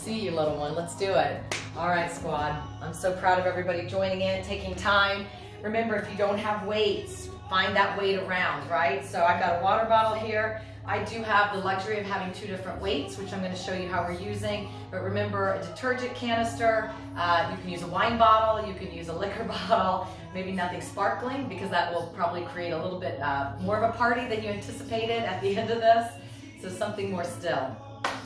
see you, little one. Let's do it. All right, squad. I'm so proud of everybody joining in, taking time. Remember, if you don't have weights, find that weight around, right? So I've got a water bottle here. I do have the luxury of having 2 different weights, which I'm going to show you how we're using. But remember, a detergent canister, you can use a wine bottle, you can use a liquor bottle, maybe nothing sparkling, because that will probably create a little bit more of a party than you anticipated at the end of this. So something more still.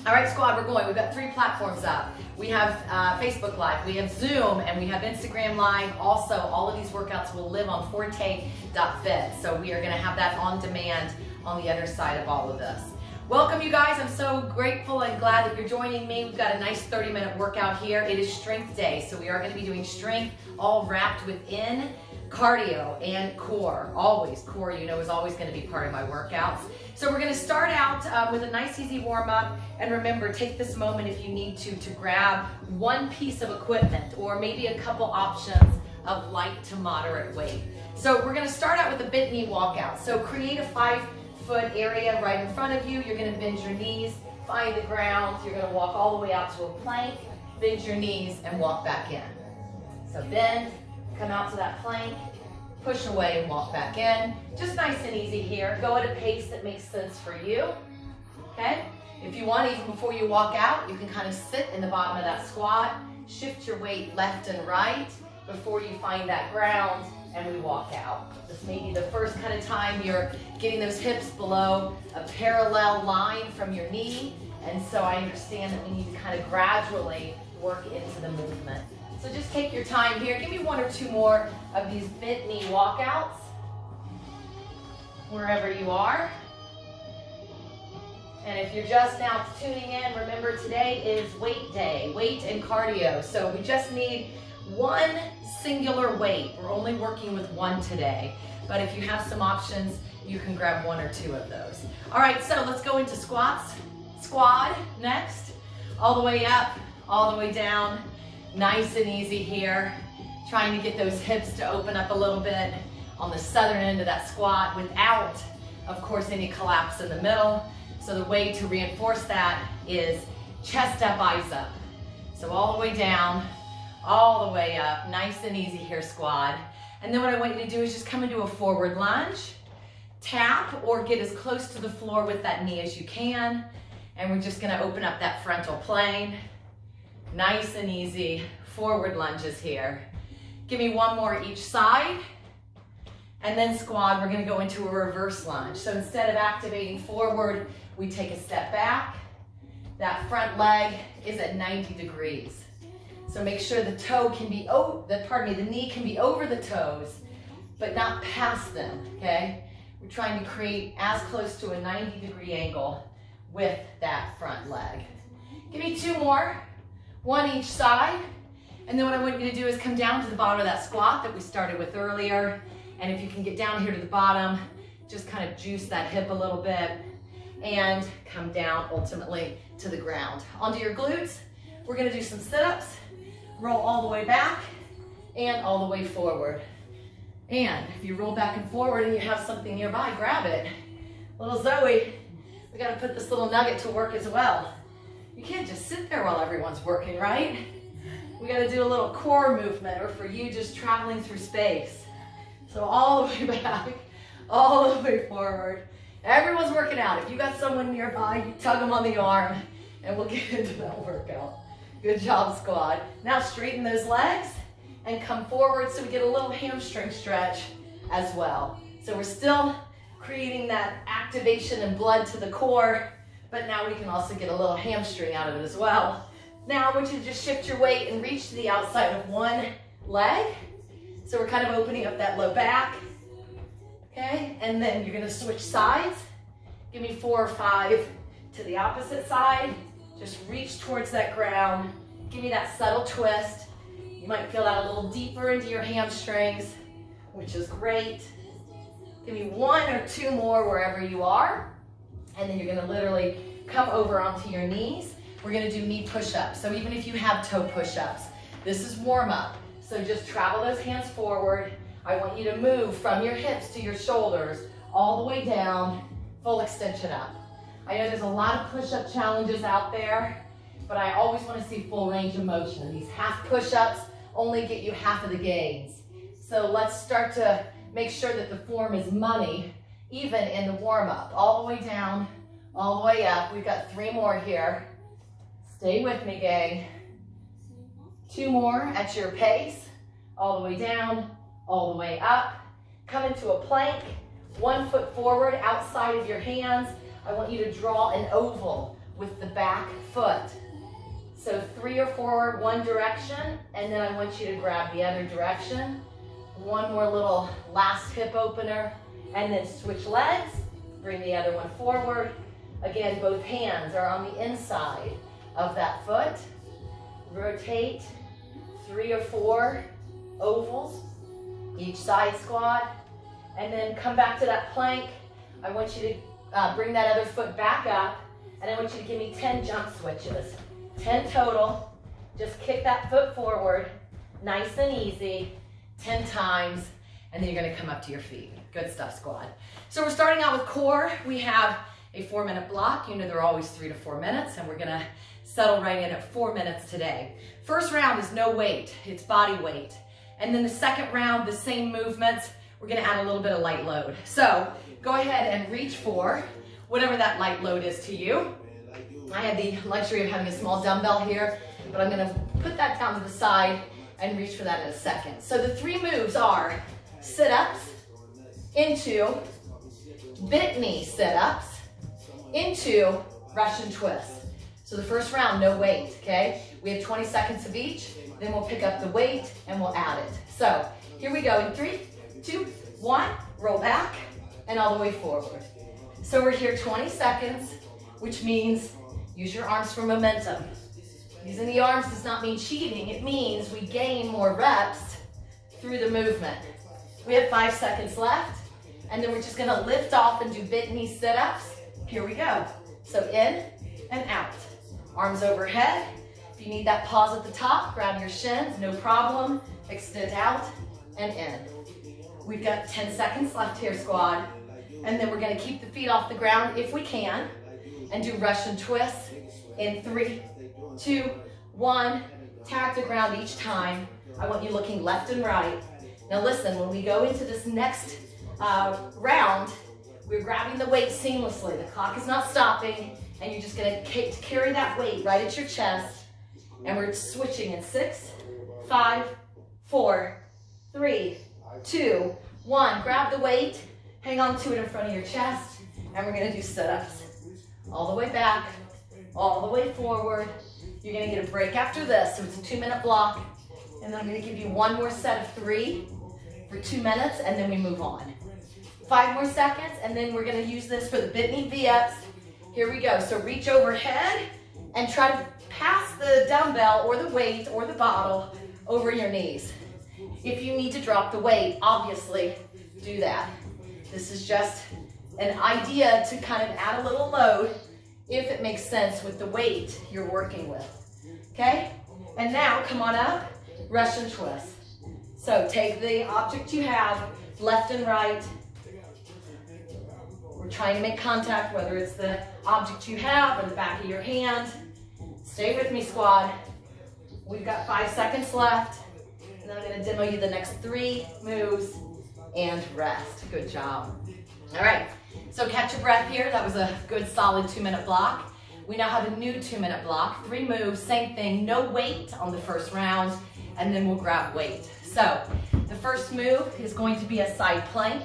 All right, squad, we're going. We've got 3 platforms up. We have Facebook Live, we have Zoom, and we have Instagram Live. Also, all of these workouts will live on Forte.fit. So we are going to have that on demand on the other side of all of this. Welcome, you guys. I'm so grateful and glad that you're joining me. We've got a nice 30-minute workout here. It is strength day, so we are going to be doing strength all wrapped within cardio and core. Always, core, you know, is always going to be part of my workouts. So we're going to start out with a nice easy warm-up, and remember, take this moment if you need to grab one piece of equipment or maybe a couple options of light to moderate weight. So we're going to start out with a bent knee walkout. So create a 5-foot area right in front of you. You're going to bend your knees, find the ground. You're going to walk all the way out to a plank, bend your knees, and walk back in. So bend, come out to that plank, push away and walk back in. Just nice and easy here. Go at a pace that makes sense for you, okay? If you want, even before you walk out, you can kind of sit in the bottom of that squat, shift your weight left and right before you find that ground, and we walk out. This may be the first kind of time you're getting those hips below a parallel line from your knee, and so I understand that we need to kind of gradually work into the movement. So just take your time here. Give me 1 or 2 more of these bent knee walkouts, wherever you are. And if you're just now tuning in, remember today is weight day, weight and cardio. So we just need 1 singular weight. We're only working with 1 today. But if you have some options, you can grab 1 or 2 of those. All right, so let's go into squats. Squad next. All the way up, all the way down. Nice and easy here. Trying to get those hips to open up a little bit on the southern end of that squat without, of course, any collapse in the middle. So the way to reinforce that is chest up, eyes up. So all the way down, all the way up. Nice and easy here, squad. And then what I want you to do is just come into a forward lunge, tap or get as close to the floor with that knee as you can. And we're just gonna open up that frontal plane. Nice and easy, forward lunges here. Give me 1 more each side. And then squad, we're gonna go into a reverse lunge. So instead of activating forward, we take a step back. That front leg is at 90 degrees. So make sure the toe can be, the knee can be over the toes, but not past them, okay? We're trying to create as close to a 90-degree angle with that front leg. Give me 2 more. 1 each side, and then what I want you to do is come down to the bottom of that squat that we started with earlier, and if you can get down here to the bottom, just kind of juice that hip a little bit, and come down ultimately to the ground. Onto your glutes, we're gonna do some sit-ups, roll all the way back, and all the way forward. And if you roll back and forward and you have something nearby, grab it. Little Zoe, we gotta put this little nugget to work as well. You can't just sit there while everyone's working, right? We got to do a little core movement, or for you, just traveling through space. So all the way back, all the way forward. Everyone's working out. If you got someone nearby, you tug them on the arm, and we'll get into that workout. Good job, squad. Now straighten those legs and come forward so we get a little hamstring stretch as well. So we're still creating that activation and blood to the core, but now we can also get a little hamstring out of it as well. Now I want you to just shift your weight and reach to the outside of 1 leg. So we're kind of opening up that low back, okay? And then you're gonna switch sides. Give me 4 or 5 to the opposite side. Just reach towards that ground. Give me that subtle twist. You might feel that a little deeper into your hamstrings, which is great. Give me 1 or 2 more wherever you are. And then you're gonna literally come over onto your knees. We're gonna do knee push-ups. So even if you have toe push-ups, this is warm-up. So just travel those hands forward. I want you to move from your hips to your shoulders, all the way down, full extension up. I know there's a lot of push-up challenges out there, but I always want to see full range of motion. These half push-ups only get you half of the gains. So let's start to make sure that the form is money, even in the warm-up. All the way down, all the way up. We've got 3 more here. Stay with me, gang. 2 more at your pace. All the way down, all the way up. Come into a plank. 1 foot forward outside of your hands. I want you to draw an oval with the back foot. So 3 or 4 one direction, and then I want you to grab the other direction. 1 more little last hip opener, and then switch legs. Bring the other one forward. Again, both hands are on the inside of that foot. Rotate 3 or 4 ovals, each side squat, and then come back to that plank. I want you to bring that other foot back up, and I want you to give me 10 jump switches. 10 total. Just kick that foot forward, nice and easy, 10 times, and then you're gonna come up to your feet. Good stuff, squad. So we're starting out with core. We have a 4-minute block. You know they're always 3 to 4 minutes, and we're gonna settle right in at 4 minutes today. First round is no weight, it's body weight. And then the second round, the same movements, we're gonna add a little bit of light load. So go ahead and reach for whatever that light load is to you. I had the luxury of having a small dumbbell here, but I'm gonna put that down to the side and reach for that in a second. So the 3 moves are sit-ups, into bent knee sit-ups, into Russian twist. So the first round, no weight, okay? We have 20 seconds of each, then we'll pick up the weight and we'll add it. So here we go in 3, 2, 1, roll back and all the way forward. So we're here 20 seconds, which means use your arms for momentum. Using the arms does not mean cheating. It means we gain more reps through the movement. We have 5 seconds left, and then we're just gonna lift off and do bent knee sit-ups. Here we go. So in and out. Arms overhead. If you need that pause at the top, grab your shins, no problem. Extend out and in. We've got 10 seconds left here, squad. And then we're gonna keep the feet off the ground if we can, and do Russian twists in 3, 2, 1. Tap the ground each time. I want you looking left and right. Now listen, when we go into this next round, we're grabbing the weight seamlessly. The clock is not stopping, and you're just gonna carry that weight right at your chest. And we're switching in 6, 5, 4, 3, 2, 1. Grab the weight, hang on to it in front of your chest, and we're gonna do sit-ups. All the way back, all the way forward. You're gonna get a break after this, so it's a 2-minute block. And then I'm gonna give you 1 more set of 3 for 2 minutes, and then we move on. 5 more seconds, and then we're gonna use this for the bent knee V-ups. Here we go, so reach overhead and try to pass the dumbbell or the weight or the bottle over your knees. If you need to drop the weight, obviously do that. This is just an idea to kind of add a little load if it makes sense with the weight you're working with, okay? And now come on up, Russian twist. So take the object you have, left and right. We're trying to make contact, whether it's the object you have or the back of your hand. Stay with me, squad. We've got 5 seconds left, and then I'm gonna demo you the next 3 moves and rest. Good job. All right, so catch your breath here. That was a good solid 2-minute block. We now have a new 2-minute block, 3 moves, same thing, no weight on the first round, and then we'll grab weight. So the first move is going to be a side plank,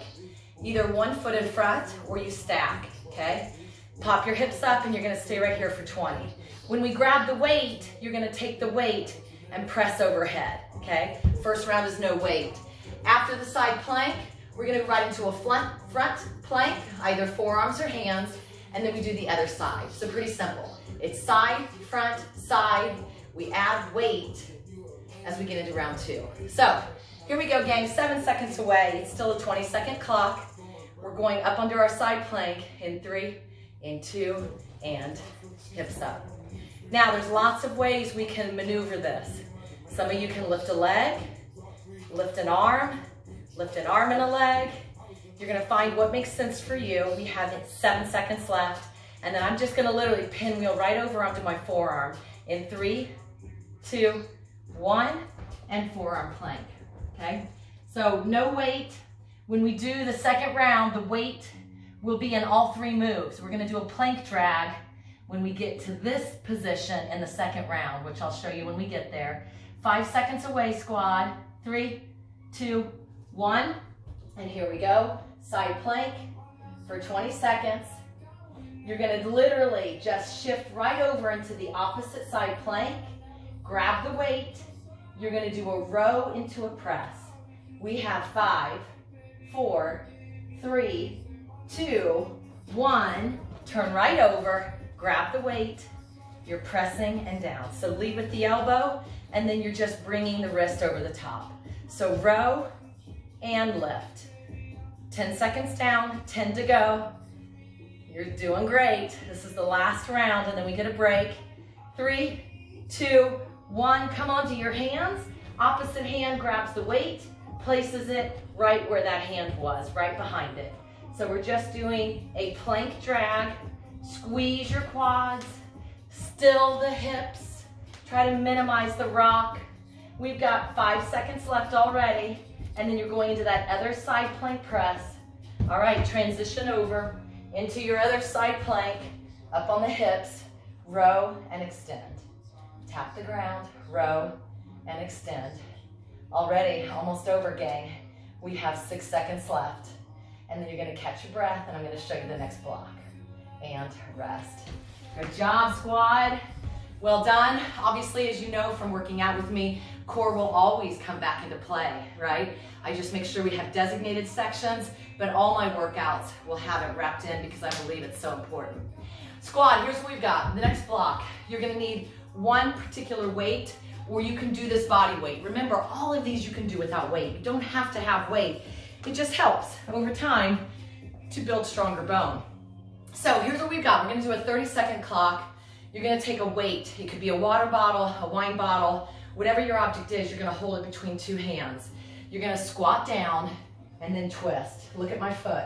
either 1 foot in front or you stack, okay? Pop your hips up and you're gonna stay right here for 20. When we grab the weight, you're gonna take the weight and press overhead, okay? First round is no weight. After the side plank, we're gonna go right into a front plank, either forearms or hands, and then we do the other side. So pretty simple. It's side, front, side. We add weight as we get into round 2. So here we go, gang, 7 seconds away. It's still a 20-second clock. We're going up under our side plank in 3, in 2, and hips up. Now there's lots of ways we can maneuver this. Some of you can lift a leg, lift an arm and a leg. You're gonna find what makes sense for you. We have 7 seconds left, and then I'm just gonna literally pinwheel right over onto my forearm. In 3, 2, 1, and forearm plank, okay? So no weight. When we do the second round, the weight will be in all 3 moves. We're gonna do a plank drag when we get to this position in the second round, which I'll show you when we get there. 5 seconds away, squad. 3, 2, 1, and here we go. Side plank for 20 seconds. You're gonna literally just shift right over into the opposite side plank, grab the weight. You're gonna do a row into a press. We have 5, 4, 3, 2, 1. Turn right over, grab the weight. You're pressing and down. So lead with the elbow, and then you're just bringing the wrist over the top. So row and lift. 10 seconds down, 10 to go. You're doing great. This is the last round, and then we get a break. 3, 2, 1. Come onto your hands. Opposite hand grabs the weight, places it right where that hand was, right behind it. So we're just doing a plank drag. Squeeze your quads, still the hips. Try to minimize the rock. We've got 5 seconds left already, and then you're going into that other side plank press. All right, transition over into your other side plank, up on the hips, row and extend. Tap the ground, row and extend. Already almost over, gang. We have 6 seconds left, and then you're gonna catch your breath, and I'm gonna show you the next block. And rest. Good job, squad. Well done. Obviously, as you know from working out with me, core will always come back into play, right? I just make sure we have designated sections, but all my workouts will have it wrapped in because I believe it's so important. Squad, here's what we've got. The next block, you're gonna need one particular weight, or you can do this body weight. Remember, all of these you can do without weight. You don't have to have weight. It just helps over time to build stronger bone. So here's what we've got. We're gonna do a 30-second clock. You're gonna take a weight. It could be a water bottle, a wine bottle, whatever your object is, you're gonna hold it between 2 hands. You're gonna squat down and then twist. Look at my foot.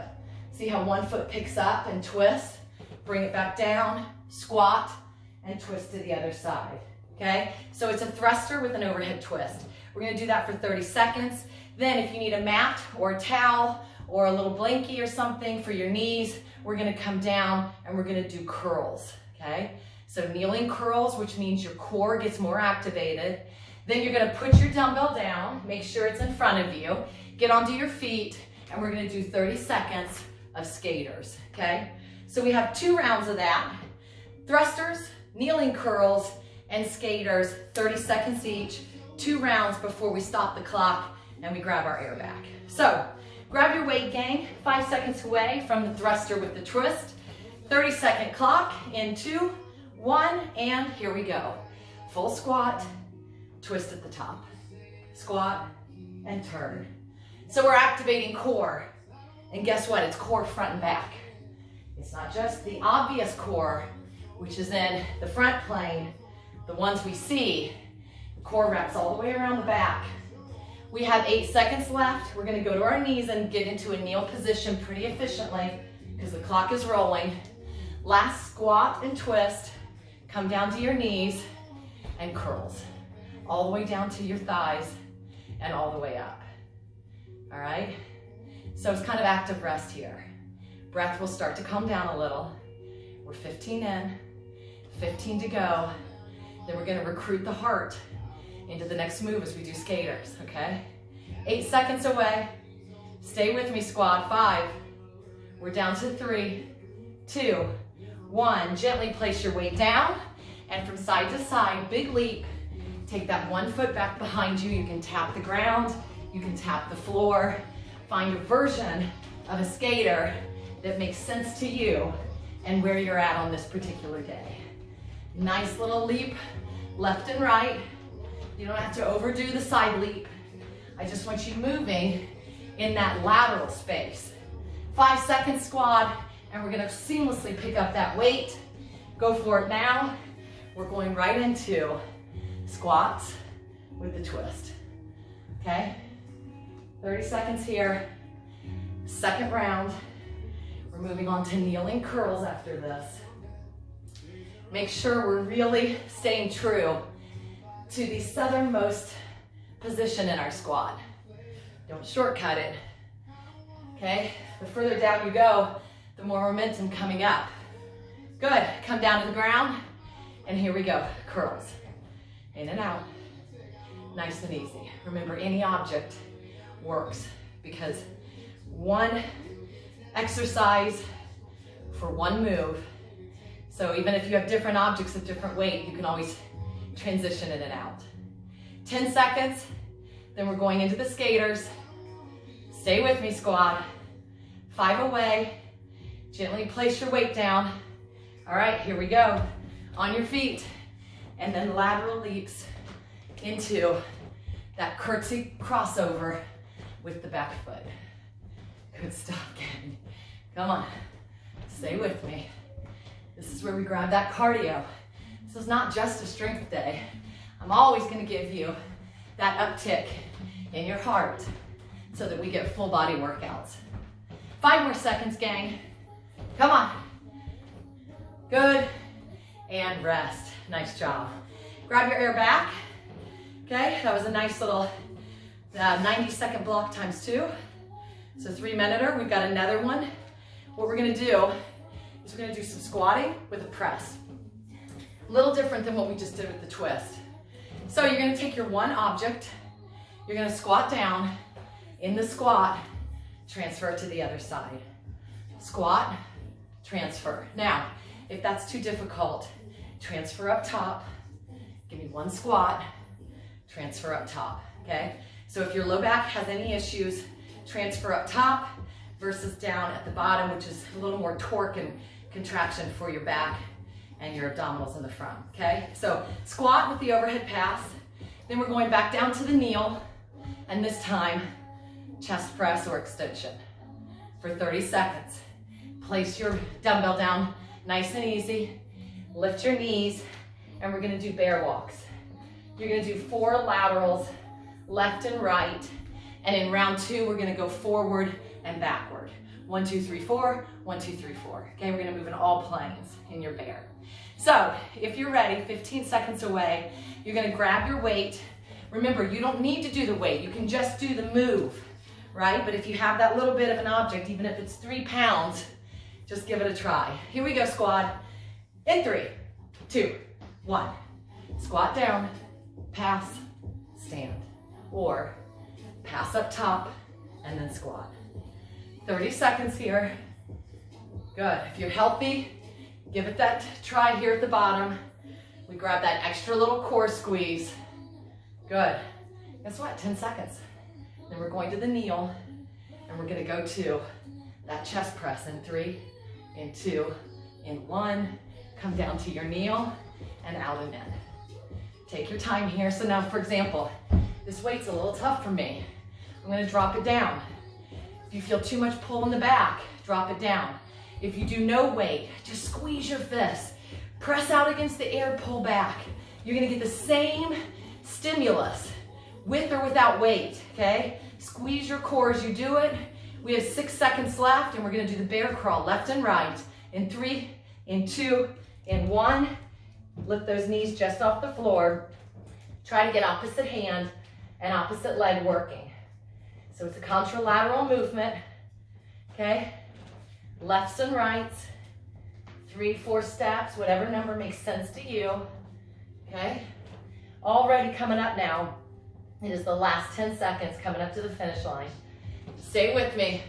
See how one foot picks up and twists? Bring it back down, squat, and twist to the other side, okay? So it's a thruster with an overhead twist. We're gonna do that for 30 seconds. Then if you need a mat or a towel or a little blankie or something for your knees, we're gonna come down and we're gonna do curls, okay? So kneeling curls, which means your core gets more activated. Then you're gonna put your dumbbell down, make sure it's in front of you, get onto your feet, and we're gonna do 30 seconds of skaters, okay? So we have 2 rounds of that. Thrusters, kneeling curls, and skaters, 30 seconds each, 2 rounds before we stop the clock and we grab our air back. So, grab your weight, gang, 5 seconds away from the thruster with the twist. 30-second clock in 2, 1, and here we go. Full squat, twist at the top. Squat and turn. So we're activating core. And guess what? It's core front and back. It's not just the obvious core, which is in the front plane, the ones we see. The core wraps all the way around the back. We have 8 seconds left. We're gonna go to our knees and get into a kneel position pretty efficiently because the clock is rolling. Last squat and twist. Come down to your knees and curls. All the way down to your thighs and all the way up. All right? So it's kind of active rest here. Breath will start to calm down a little. We're 15 in, 15 to go. Then we're gonna recruit the heart into the next move as we do skaters, okay? 8 seconds away. Stay with me, squad. 5. We're down to 3, 2, 1. Gently place your weight down, and from side to side, big leap. Take that one foot back behind you. You can tap the ground, you can tap the floor. Find a version of a skater that makes sense to you and where you're at on this particular day. Nice little leap, left and right. You don't have to overdo the side leap. I just want you moving in that lateral space. 5 seconds, squad, and we're gonna seamlessly pick up that weight. Go for it now. We're going right into squats with the twist, okay? 30 seconds here. Second round. We're moving on to kneeling curls after this. Make sure we're really staying true to the southernmost position in our squat. Don't shortcut it, okay? The further down you go, the more momentum coming up. Good, come down to the ground, and here we go, curls. In and out, nice and easy. Remember, any object works because one exercise for one move. So even if you have different objects of different weight, you can always transition in and out. 10 seconds, then we're going into the skaters. Stay with me, squad. 5 away. Gently place your weight down. All right, here we go. On your feet, and then lateral leaps into that curtsy crossover with the back foot. Good stuff, gang. Come on, stay with me. This is where we grab that cardio. This is not just a strength day. I'm always gonna give you that uptick in your heart so that we get full body workouts. 5 more seconds, gang. Come on. Good, and rest. Nice job. Grab your air back. Okay, that was a nice little 90-second block times 2. So 3-minuter, we've got another one. What we're gonna do is we're gonna do some squatting with a press. A little different than what we just did with the twist. So you're gonna take your one object, you're gonna squat down. In the squat, transfer it to the other side. Squat, transfer. Now, if that's too difficult, transfer up top. Give me one squat, transfer up top, okay? So if your low back has any issues, transfer up top versus down at the bottom, which is a little more torque and contraction for your back and your abdominals in the front, okay? So squat with the overhead pass. Then we're going back down to the kneel, and this time, chest press or extension for 30 seconds. Place your dumbbell down nice and easy. Lift your knees, and we're gonna do bear walks. You're gonna do 4 laterals, left and right, and in round 2, we're gonna go forward and backward. 1, 2, 3, 4, 1, 2, 3, 4. Okay, we're gonna move in all planes in your bear. So, if you're ready, 15 seconds away, you're gonna grab your weight. Remember, you don't need to do the weight, you can just do the move, right? But if you have that little bit of an object, even if it's 3 pounds, just give it a try. Here we go, squad. In 3, 2, 1. Squat down, pass, stand. Or pass up top, and then squat. 30 seconds here. Good. If you're healthy, give it that try here at the bottom. We grab that extra little core squeeze. Good. Guess what? 10 seconds. Then we're going to the kneel, and we're going to go to that chest press in 3, in 2, in 1. Come down to your kneel and out and in. Take your time here. So now, for example, this weight's a little tough for me. I'm going to drop it down. If you feel too much pull in the back, drop it down. If you do no weight, just squeeze your fists. Press out against the air, pull back. You're going to get the same stimulus with or without weight, okay? Squeeze your core as you do it. We have 6 seconds left, and we're going to do the bear crawl left and right. In 3, in 2, in 1. Lift those knees just off the floor. Try to get opposite hand and opposite leg working. So it's a contralateral movement, okay? Lefts and rights, 3, 4 steps, whatever number makes sense to you, okay? Already coming up now. It is the last 10 seconds coming up to the finish line. Stay with me.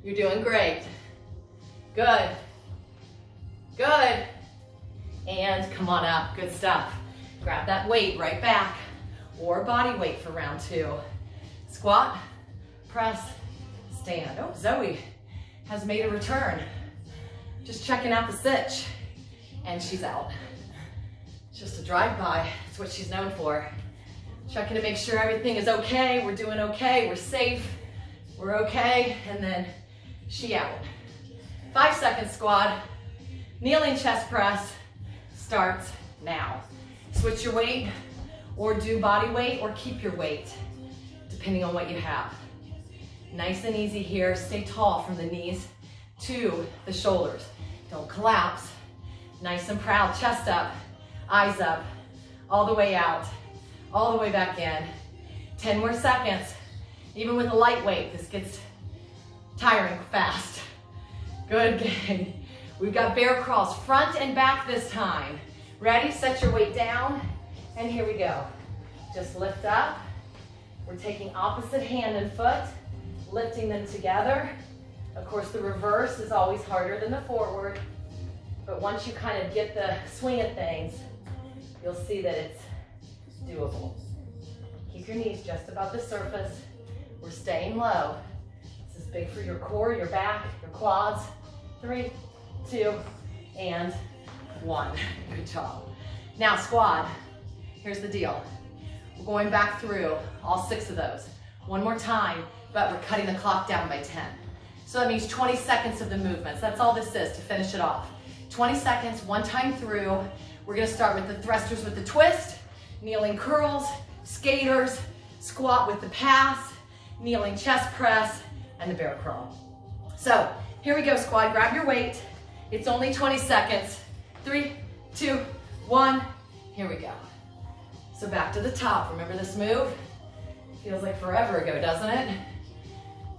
You're doing great. Good. Good. And come on up. Good stuff. Grab that weight right back, or body weight for round 2. Squat, press, stand. Oh, Zoe has made a return. Just checking out the sitch, and she's out. Just a drive-by. It's what she's known for. Checking to make sure everything is okay. We're doing okay. We're safe. We're okay. And then she out. 5 seconds, squad. Kneeling chest press starts now. Switch your weight, or do body weight, or keep your weight, depending on what you have. Nice and easy here. Stay tall from the knees to the shoulders. Don't collapse. Nice and proud, chest up, eyes up, all the way out, all the way back in. 10 more seconds. Even with a light weight, this gets tiring fast. Good, gang. We've got bear crawls, front and back this time. Ready? Set your weight down, and here we go. Just lift up. We're taking opposite hand and foot, lifting them together. Of course, the reverse is always harder than the forward, but once you kind of get the swing of things, you'll see that it's doable. Keep your knees just above the surface. We're staying low. This is big for your core, your back, your quads. 3, 2, and 1. Good job. Now squat. Here's the deal. We're going back through all 6 of those. One more time, but we're cutting the clock down by 10. So that means 20 seconds of the movements. That's all this is to finish it off. 20 seconds, one time through. We're gonna start with the thrusters with the twist, kneeling curls, skaters, squat with the pass, kneeling chest press, and the bear crawl. So here we go, squad. Grab your weight. It's only 20 seconds. 3, 2, 1. Here we go. So back to the top. Remember this move? Feels like forever ago, doesn't it?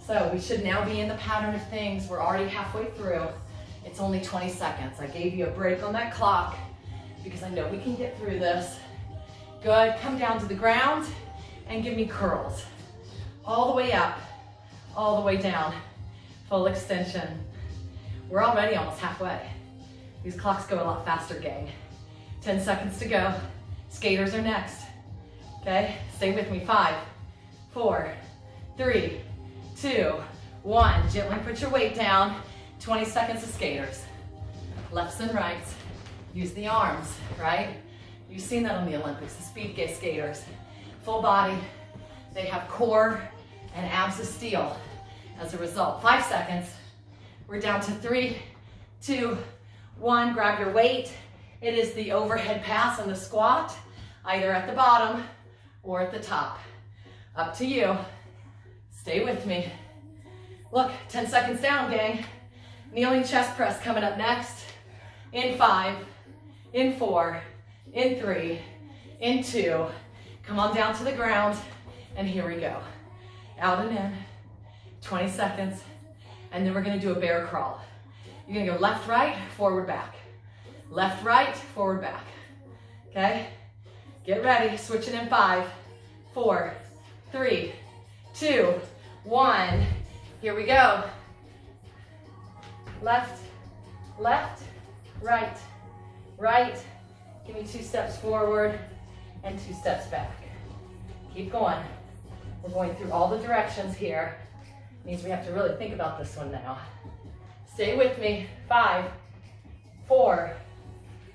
So we should now be in the pattern of things. We're already halfway through. It's only 20 seconds. I gave you a break on that clock because I know we can get through this. Good. Come down to the ground and give me curls. All the way up, all the way down. Full extension. We're already almost halfway. These clocks go a lot faster, gang. 10 seconds to go. Skaters are next. Okay, stay with me. 5, 4, 3, 2, 1. Gently put your weight down. 20 seconds of skaters. Lefts and rights. Use the arms, right? You've seen that on the Olympics, the speed skaters. Full body. They have core and abs of steel as a result. 5 seconds. We're down to 3, 2, 1. Grab your weight. It is the overhead pass on the squat, either at the bottom or at the top. Up to you. Stay with me. Look, 10 seconds down, gang. Kneeling chest press coming up next. In 5, in 4, in 3, in 2. Come on down to the ground, and here we go. Out and in, 20 seconds, and then we're gonna do a bear crawl. You're gonna go left, right, forward, back. Left, right, forward, back. Okay? Get ready, switching in 5, 4, 3, 2, 1. Here we go. Left, left, right, right. Give me 2 steps forward and 2 steps back. Keep going. We're going through all the directions here. Means we have to really think about this one now. Stay with me. 5, 4,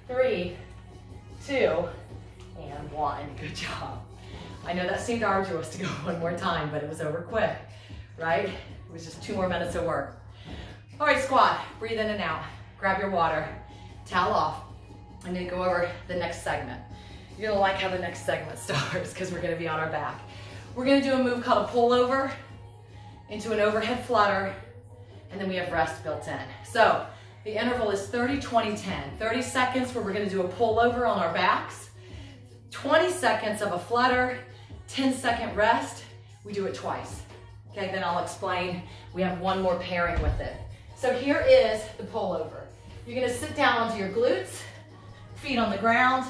3, 2, and 1. Good job. I know that seemed arduous to go one more time, but it was over quick, right? It was just 2 more minutes of work. All right, squat. Breathe in and out. Grab your water. Towel off. I'm gonna go over the next segment. You're gonna like how the next segment starts because we're gonna be on our back. We're gonna do a move called a pullover into an overhead flutter, and then we have rest built in. So the interval is 30, 20, 10. 30 seconds where we're gonna do a pullover on our backs, 20 seconds of a flutter, 10-second rest. We do it twice. Okay, then I'll explain. We have one more pairing with it. So here is the pullover. You're gonna sit down onto your glutes, feet on the ground,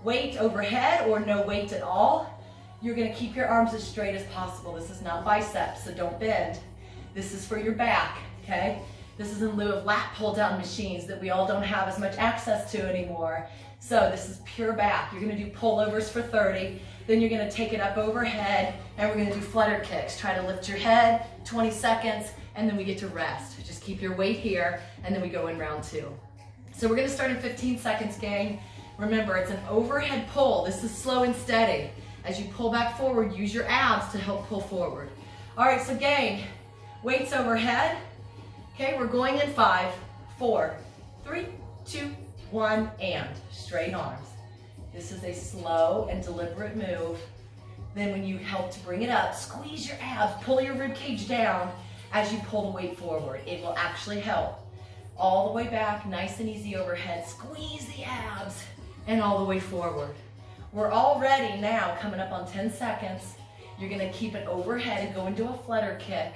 weight overhead or no weight at all. You're gonna keep your arms as straight as possible. This is not biceps, so don't bend. This is for your back, okay? This is in lieu of lat pull down machines that we all don't have as much access to anymore. So this is pure back. You're gonna do pullovers for 30, then you're gonna take it up overhead, and we're gonna do flutter kicks. Try to lift your head, 20 seconds, and then we get to rest. Just keep your weight here, and then we go in round 2. So we're gonna start in 15 seconds, gang. Remember, it's an overhead pull. This is slow and steady. As you pull back forward, use your abs to help pull forward. All right, so gang, weights overhead. Okay, we're going in 5, 4, 3, 2, 1, and straight arms. This is a slow and deliberate move. Then when you help to bring it up, squeeze your abs, pull your rib cage down as you pull the weight forward. It will actually help. all the way back, nice and easy overhead. Squeeze the abs and all the way forward. We're already now coming up on 10 seconds. You're gonna keep it overhead and go into a flutter kick,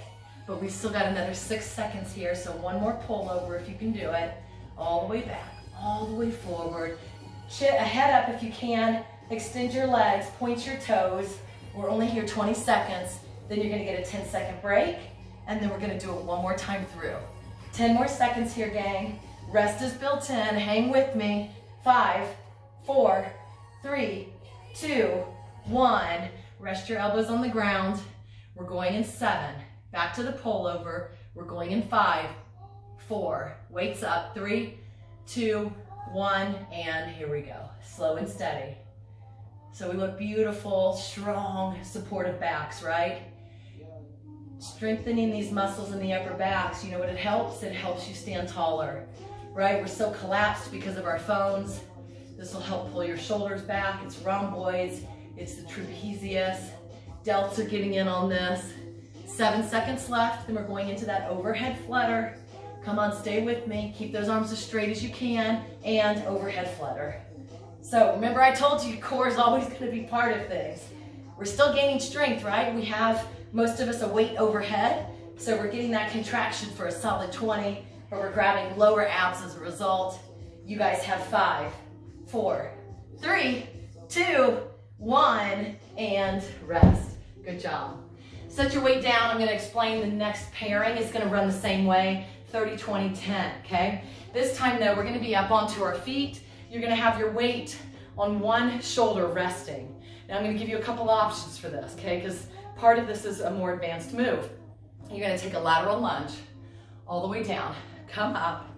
but we've still got another 6 seconds here, so one more pullover if you can do it. All the way back, all the way forward. Head up if you can, extend your legs, point your toes. We're only here 20 seconds. Then you're gonna get a 10-second break, and then we're gonna do it one more time through. 10 more seconds here, gang. Rest is built in, hang with me. 5, 4, 3, 2, 1. Rest your elbows on the ground. We're going in 7. Back to the pullover. We're going in 5, 4. Weights up. 3, 2, 1, and here we go. Slow and steady. So we look beautiful, strong, supportive backs, right? Strengthening these muscles in the upper backs. You know what it helps? It helps you stand taller, right? We're so collapsed because of our phones. This will help pull your shoulders back. It's rhomboids, it's the trapezius. Delts are getting in on this. 7 seconds left, then we're going into that overhead flutter. Come on, stay with me. Keep those arms as straight as you can, and overhead flutter. So remember I told you core is always gonna be part of things. We're still gaining strength, right? We have, most of us, a weight overhead, so we're getting that contraction for a solid 20, but we're grabbing lower abs as a result. You guys have 5, 4, 3, 2, 1, and rest. Good job. Set your weight down. I'm gonna explain the next pairing. It's gonna run the same way, 30, 20, 10, okay? This time though, we're gonna be up onto our feet. You're gonna have your weight on one shoulder resting. Now I'm gonna give you a couple options for this, okay? Because part of this is a more advanced move. You're gonna take a lateral lunge all the way down. Come up,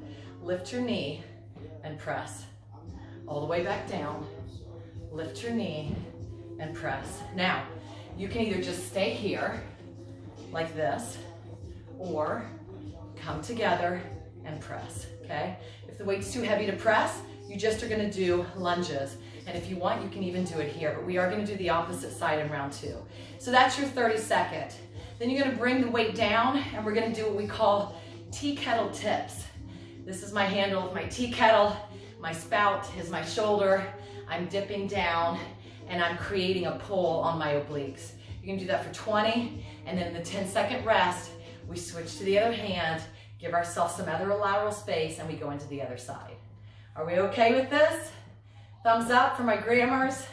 lift your knee, and press. All the way back down, lift your knee, and press. Now, you can either just stay here, like this, or come together and press, okay? If the weight's too heavy to press, you just are gonna do lunges. And if you want, you can even do it here, but we are gonna do the opposite side in round 2. So that's your 30-second. Then you're gonna bring the weight down, and we're gonna do what we call tea kettle tips. This is my handle of my tea kettle. My spout is my shoulder. I'm dipping down, and I'm creating a pull on my obliques. You can do that for 20, and then in the 10-second rest, we switch to the other hand, give ourselves some other lateral space, and we go into the other side. Are we okay with this? Thumbs up for my grammars,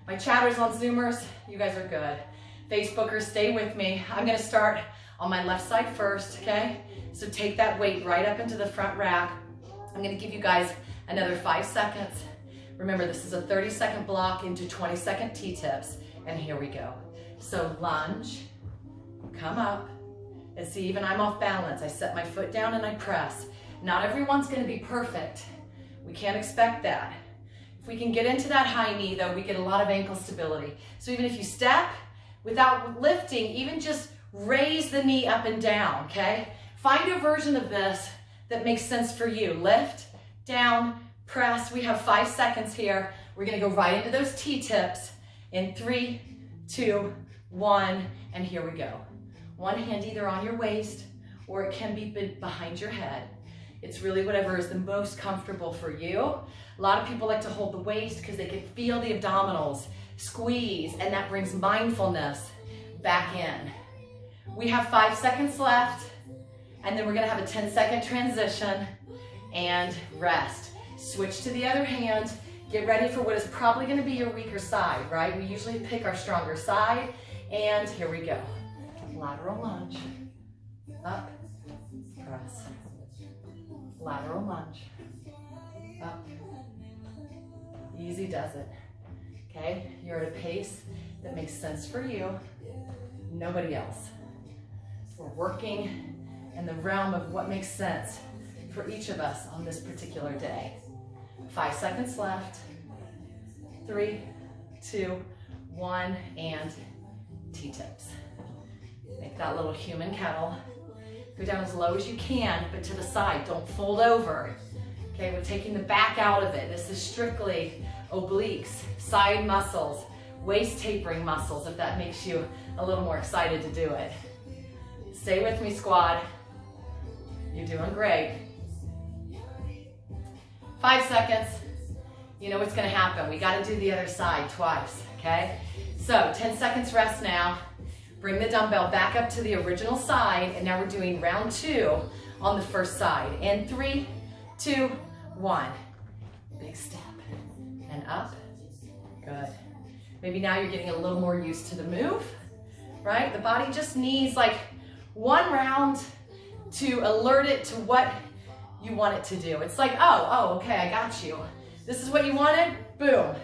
my chatters on Zoomers. You guys are good. Facebookers, stay with me. I'm gonna start on my left side first, okay? So take that weight right up into the front rack. I'm gonna give you guys another 5 seconds. Remember, this is a 30-second block into 20-second T-tips, and here we go. So lunge, come up, and see, even I'm off balance. I set my foot down and I press. Not everyone's gonna be perfect. We can't expect that. If we can get into that high knee though, we get a lot of ankle stability. So even if you step without lifting, even just raise the knee up and down, okay? Find a version of this that makes sense for you. Lift, down, press. We have 5 seconds here. We're gonna go right into those T-tips in 3, 2, 1, and here we go. One hand either on your waist, or it can be behind your head. It's really whatever is the most comfortable for you. A lot of people like to hold the waist because they can feel the abdominals squeeze, and that brings mindfulness back in. We have 5 seconds left, and then we're gonna have a 10-second transition and rest. Switch to the other hand. Get ready for what is probably gonna be your weaker side, right? We usually pick our stronger side, and here we go. Lateral lunge, up, press. Lateral lunge, up. Easy does it, okay? You're at a pace that makes sense for you, nobody else. We're working in the realm of what makes sense for each of us on this particular day. 5 seconds left. 3, 2, 1, and T-tips. Make that little human kettle. Go down as low as you can, but to the side. Don't fold over. Okay, we're taking the back out of it. This is strictly obliques, side muscles, waist tapering muscles, if that makes you a little more excited to do it. Stay with me, squad. You're doing great. 5 seconds. You know what's gonna happen. We gotta do the other side twice, okay? So 10 seconds rest now. Bring the dumbbell back up to the original side, and now we're doing round 2 on the first side. And 3, 2, 1. Big step, and up, good. Maybe now you're getting a little more used to the move, right? The body just needs like 1 round to alert it to what you want it to do. It's like, oh, okay, I got you. This is what you wanted, boom.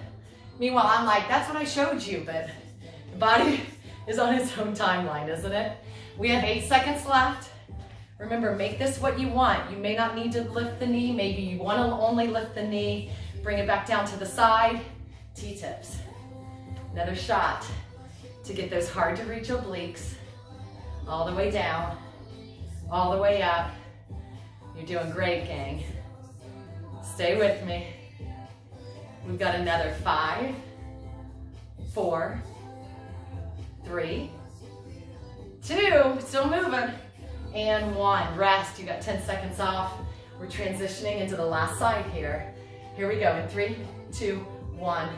Meanwhile, I'm like, that's what I showed you, but the body is on its own timeline, isn't it? We have 8 seconds left. Remember, make this what you want. You may not need to lift the knee. Maybe you want to only lift the knee. Bring it back down to the side. T-tips. Another shot to get those hard to reach obliques. All the way down, all the way up. You're doing great, gang. Stay with me. We've got another 5, 4, 3, 2, still moving, and 1. Rest, you got 10 seconds off. We're transitioning into the last side here. Here we go in 3, 2, 1.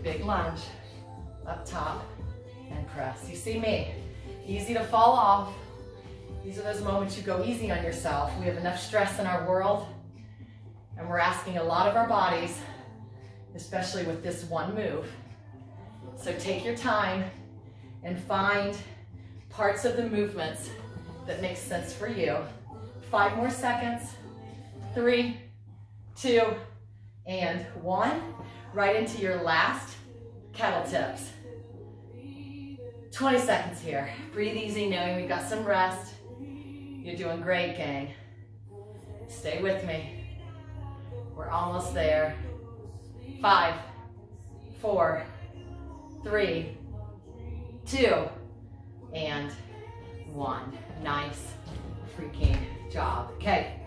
Big lunge, up top, and press. You see me, easy to fall off. These are those moments you go easy on yourself. We have enough stress in our world, and we're asking a lot of our bodies, especially with this one move. So take your time and find parts of the movements that make sense for you. 5 more seconds. 3, 2, and 1. Right into your last kettle tips. 20 seconds here. Breathe easy, knowing we've got some rest. You're doing great, gang. Stay with me. We're almost there. 5, 4, 3, 2, and 1. Nice freaking job. Okay,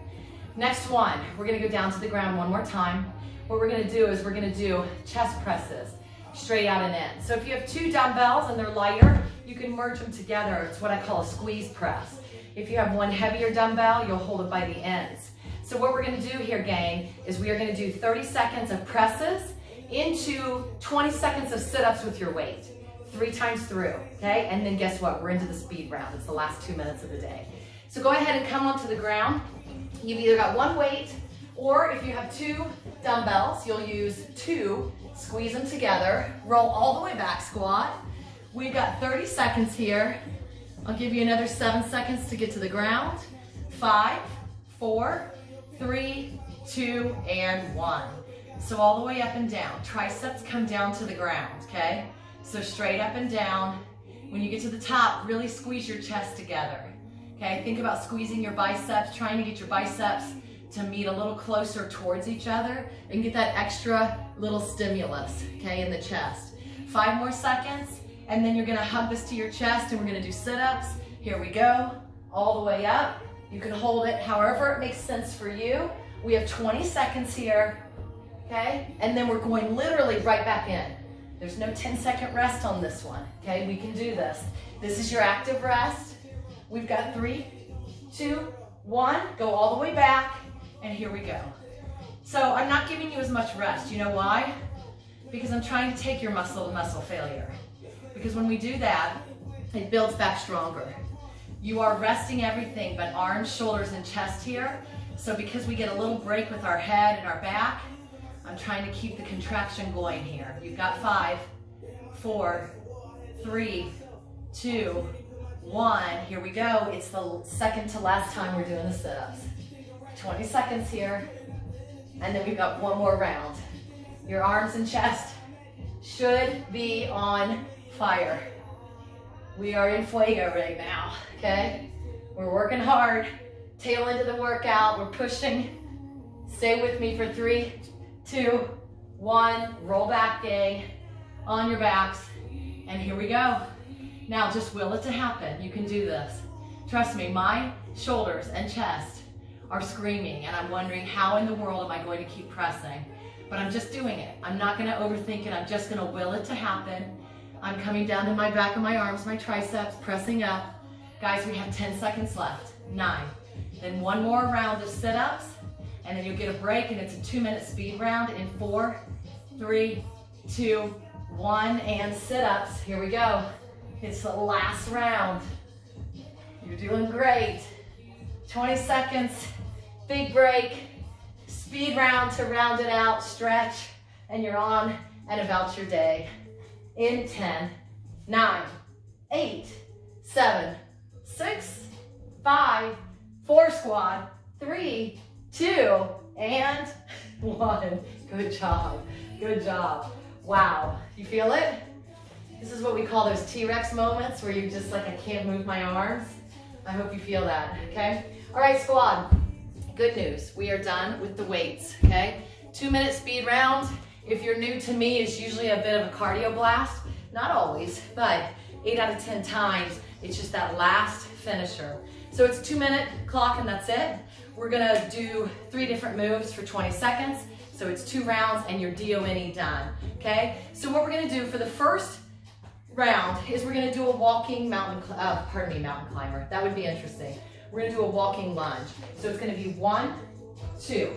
next one, we're gonna go down to the ground one more time. What we're gonna do is we're gonna do chest presses, straight out and in. So if you have 2 dumbbells and they're lighter, you can merge them together. It's what I call a squeeze press. If you have 1 heavier dumbbell, you'll hold it by the ends. So what we're gonna do here, gang, is we are gonna do 30 seconds of presses into 20 seconds of sit-ups with your weight. 3 times through, okay? And then guess what? We're into the speed round. It's the last 2 minutes of the day. So go ahead and come onto the ground. You've either got 1 weight, or if you have 2 dumbbells, you'll use 2, squeeze them together, roll all the way back, squat. We've got 30 seconds here. I'll give you another 7 seconds to get to the ground. 5, 4, 3, 2, and 1. So all the way up and down. Triceps come down to the ground, okay? So straight up and down. When you get to the top, really squeeze your chest together. Okay, think about squeezing your biceps, trying to get your biceps to meet a little closer towards each other and get that extra little stimulus, okay, in the chest. 5 more seconds, and then you're gonna hug this to your chest and we're gonna do sit-ups. Here we go, all the way up. You can hold it however it makes sense for you. We have 20 seconds here, okay? And then we're going literally right back in. There's no 10-second rest on this one, okay? We can do this. This is your active rest. We've got 3, 2, 1. Go all the way back, and here we go. So I'm not giving you as much rest. You know why? Because I'm trying to take your muscle to muscle failure. Because when we do that, it builds back stronger. You are resting everything but arms, shoulders, and chest here. So because we get a little break with our head and our back, I'm trying to keep the contraction going here. You've got 5, 4, 3, 2, 1. Here we go. It's the second to last time we're doing the sit-ups. 20 seconds here. And then we've got 1 more round. Your arms and chest should be on fire. We are in fuego right now, okay? We're working hard. Tail end of the workout. We're pushing. Stay with me for 3, 2, 1. Roll back, gang. On your backs. And here we go. Now just will it to happen. You can do this. Trust me, my shoulders and chest are screaming and I'm wondering how in the world am I going to keep pressing? But I'm just doing it. I'm not gonna overthink it. I'm just gonna will it to happen. I'm coming down to my back of my arms, my triceps, pressing up. Guys, we have 10 seconds left. 9. Then 1 more round of sit-ups and then you'll get a break, and it's a 2-minute speed round in 4, 3, 2, 1, and sit-ups. Here we go. It's the last round. You're doing great. 20 seconds, big break, speed round to round it out, stretch, and you're on and about your day. In 10, 9, 8, 7, 6, 5, 4 squat, 3, 2, and 1. Good job, good job. Wow, you feel it? This is what we call those T-Rex moments where you're just like, I can't move my arms. I hope you feel that, okay? All right, squad, good news. We are done with the weights, okay? 2-minute speed round. If you're new to me, it's usually a bit of a cardio blast. Not always, but 8 out of 10 times, it's just that last finisher. So it's a 2-minute clock and that's it. We're gonna do 3 different moves for 20 seconds. So it's 2 rounds and you're DONE done, okay? So what we're gonna do for the first round is we're gonna do a walking mountain climber. That would be interesting. We're gonna do a walking lunge. So it's gonna be 1, 2,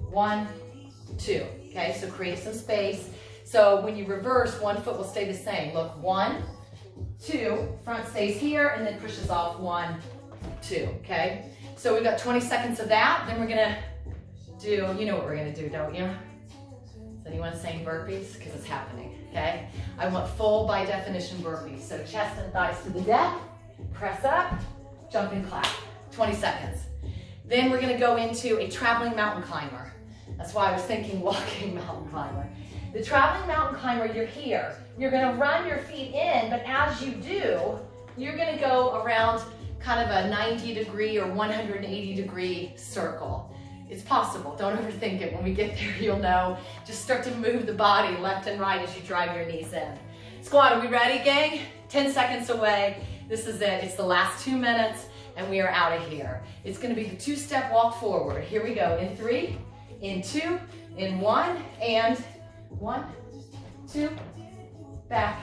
1, 2, okay? So create some space. So when you reverse, one foot will stay the same. Look, 1, 2, front stays here and then pushes off 1, 2, okay? So we've got 20 seconds of that. Then we're gonna do, you know what we're gonna do, don't you? Is anyone saying burpees? Because it's happening, okay? I want full by definition burpees. So chest and thighs to the deck, press up, jump and clap, 20 seconds. Then we're gonna go into a traveling mountain climber. That's why I was thinking walking mountain climber. The traveling mountain climber, you're here. You're gonna run your feet in, but as you do, you're gonna go around kind of a 90-degree or 180-degree circle. It's possible, don't overthink it. When we get there, you'll know. Just start to move the body left and right as you drive your knees in. Squad, are we ready, gang? 10 seconds away. This is it, it's the last 2 minutes and we are out of here. It's gonna be the 2-step walk forward. Here we go, in 3, in 2, in 1, and 1, 2, back,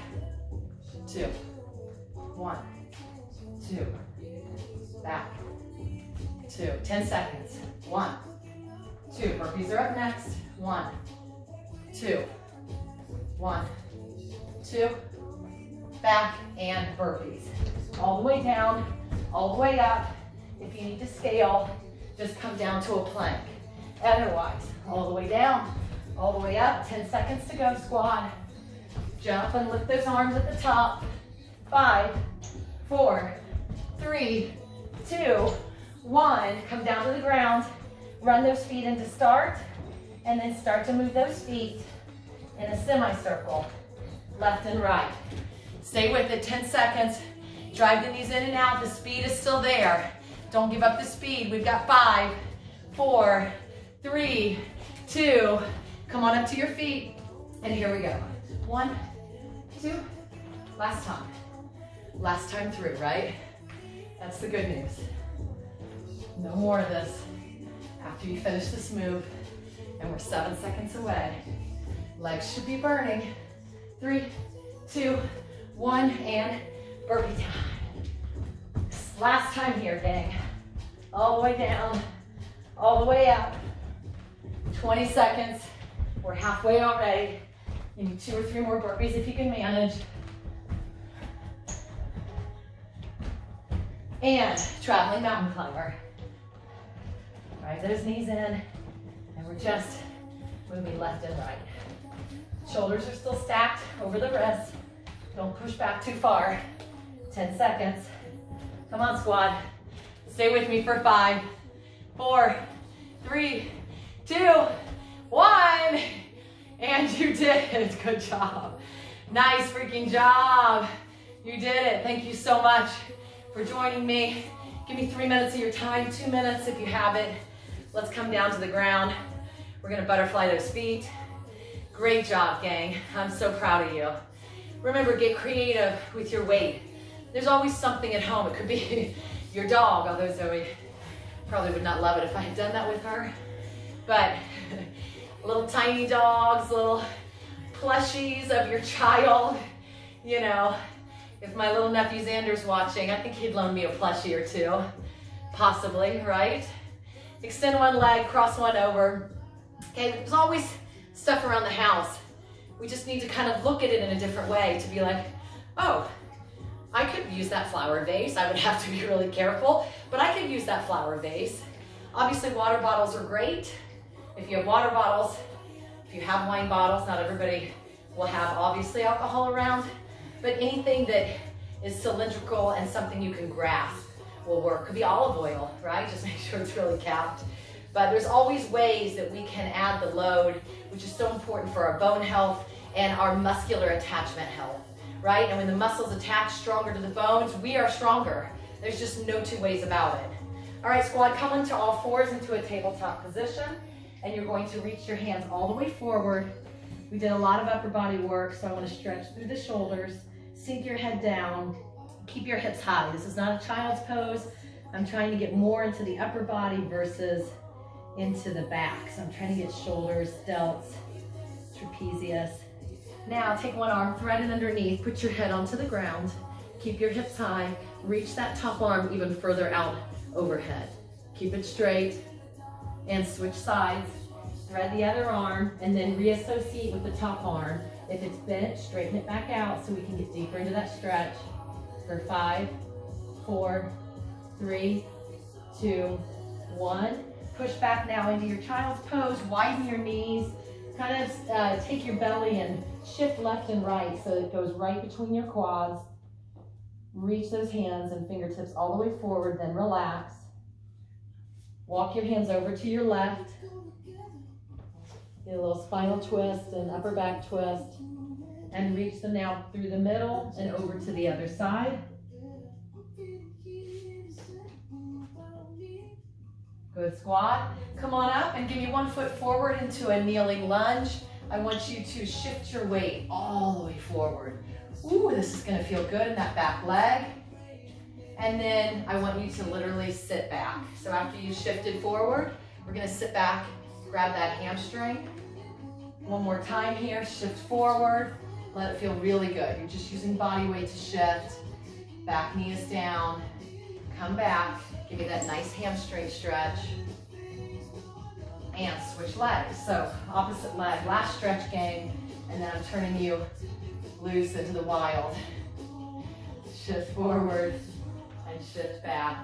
2, 1, 2, back, 2. 10 seconds. 1, 2. Burpees are up next. 1, 2, 1, 2, back, and burpees. All the way down, all the way up. If you need to scale, just come down to a plank. Otherwise, all the way down, all the way up. 10 seconds to go, squad. Jump and lift those arms at the top. 5, 4, 3, 2, 1. Come down to the ground. Run those feet into start, and then start to move those feet in a semicircle, left and right. Stay with it, 10 seconds. Drive the knees in and out. The speed is still there. Don't give up the speed. We've got 5, 4, 3, 2. Come on up to your feet, and here we go. 1, 2, last time. Last time through, right? That's the good news. No more of this. After you finish this move, and we're 7 seconds away. Legs should be burning. 3, 2, 1, and burpee time. Last time here, gang. All the way down, all the way up. 20 seconds. We're halfway already. You need 2 or 3 more burpees if you can manage. And traveling mountain climber. Drive those knees in, and we're just moving left and right. Shoulders are still stacked over the wrists. Don't push back too far. 10 seconds. Come on, squad. Stay with me for 5, 4, 3, 2, 1. And you did it. Good job. Nice freaking job. You did it. Thank you so much for joining me. Give me 3 minutes of your time, 2 minutes if you have it. Let's come down to the ground. We're gonna butterfly those feet. Great job, gang. I'm so proud of you. Remember, get creative with your weight. There's always something at home. It could be your dog, although Zoe probably would not love it if I had done that with her. But little tiny dogs, little plushies of your child. You know, if my little nephew Xander's watching, I think he'd loan me a plushie or 2. Possibly, right? extend one leg, cross one over. Okay, there's always stuff around the house. We just need to kind of look at it in a different way to be like, oh, I could use that flower vase. I would have to be really careful, but I could use that flower vase. Obviously, water bottles are great. If you have water bottles, if you have wine bottles, not everybody will have obviously alcohol around, but anything that is cylindrical and something you can grasp will work. Could be olive oil, right? Just make sure it's really capped. But there's always ways that we can add the load, which is so important for our bone health and our muscular attachment health, right? And when the muscles attach stronger to the bones, we are stronger. There's just no two ways about it. All right, squad, come into all fours into a tabletop position, and you're going to reach your hands all the way forward. We did a lot of upper body work, so I want to stretch through the shoulders, sink your head down, keep your hips high. This is not a child's pose. I'm trying to get more into the upper body versus into the back. So I'm trying to get shoulders, delts, trapezius. Now take one arm, thread it underneath, put your head onto the ground, keep your hips high, reach that top arm even further out overhead. Keep it straight and switch sides. Thread the other arm and then reassociate with the top arm. If it's bent, straighten it back out so we can get deeper into that stretch. For 5, 4, 3, 2, 1. Push back now into your child's pose, widen your knees, kind of take your belly and shift left and right so it goes right between your quads. Reach those hands and fingertips all the way forward, then relax. Walk your hands over to your left. Get a little spinal twist and upper back twist. And reach them now through the middle and over to the other side. Good, squat. Come on up and give me one foot forward into a kneeling lunge. I want you to shift your weight all the way forward. Ooh, this is gonna feel good in that back leg. And then I want you to literally sit back. So after you shifted forward, we're gonna sit back, grab that hamstring. One more time here, shift forward. Let it feel really good. You're just using body weight to shift. Back knee is down. Come back. Give me that nice hamstring stretch. And switch legs. So opposite leg, last stretch, gang. And then I'm turning you loose into the wild. Shift forward and shift back.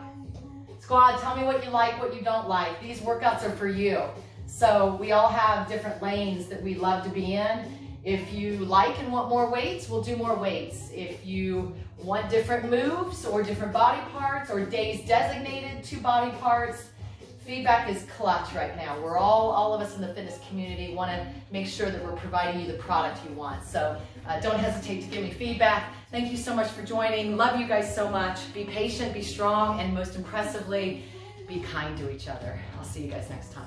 Squad, tell me what you like, what you don't like. These workouts are for you. So we all have different lanes that we love to be in. If you like and want more weights, we'll do more weights. If you want different moves or different body parts or days designated to body parts, feedback is clutch right now. We're all of us in the fitness community want to make sure that we're providing you the product you want. So don't hesitate to give me feedback. Thank you so much for joining. Love you guys so much. Be patient, be strong, and most impressively, be kind to each other. I'll see you guys next time.